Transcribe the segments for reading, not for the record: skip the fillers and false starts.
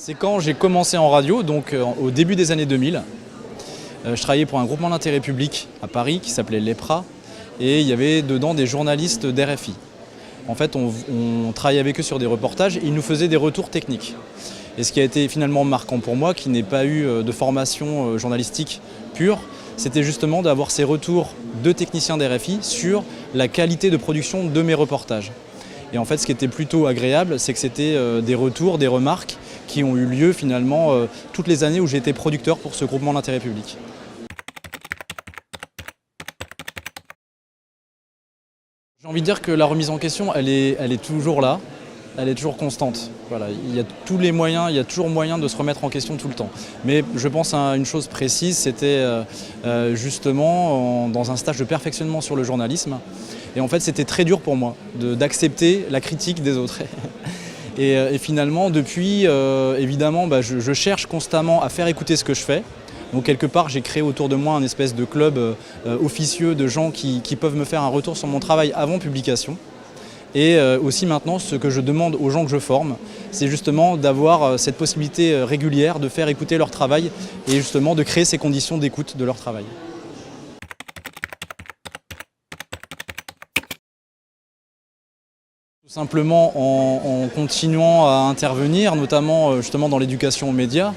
C'est quand j'ai commencé en radio, donc au début des années 2000. Je travaillais pour un groupement d'intérêt public à Paris qui s'appelait l'EPRA et il y avait dedans des journalistes d'RFI. En fait, on travaillait avec eux sur des reportages et ils nous faisaient des retours techniques. Et ce qui a été finalement marquant pour moi, qui n'ai pas eu de formation journalistique pure, c'était justement d'avoir ces retours de techniciens d'RFI sur la qualité de production de mes reportages. Et en fait, ce qui était plutôt agréable, c'est que c'était des retours, des remarques qui ont eu lieu finalement toutes les années où j'ai été producteur pour ce groupement d'intérêt public. J'ai envie de dire que la remise en question, elle est toujours là, elle est toujours constante. Voilà, il y a tous les moyens, il y a toujours moyen de se remettre en question tout le temps. Mais je pense à une chose précise, c'était justement dans un stage de perfectionnement sur le journalisme. Et en fait, c'était très dur pour moi d'accepter la critique des autres. Et finalement, depuis, évidemment, je cherche constamment à faire écouter ce que je fais. Donc quelque part, j'ai créé autour de moi un espèce de club officieux de gens qui peuvent me faire un retour sur mon travail avant publication. Et aussi maintenant, ce que je demande aux gens que je forme, c'est justement d'avoir cette possibilité régulière de faire écouter leur travail et justement de créer ces conditions d'écoute de leur travail. Tout simplement en continuant à intervenir, notamment justement dans l'éducation aux médias,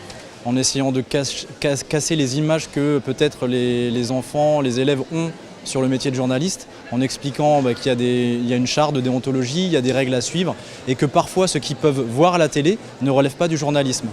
en essayant de casser les images que peut-être les enfants, les élèves ont sur le métier de journaliste, en expliquant qu'il y a une charte de déontologie, il y a des règles à suivre, et que parfois ceux qui peuvent voir à la télé ne relèvent pas du journalisme.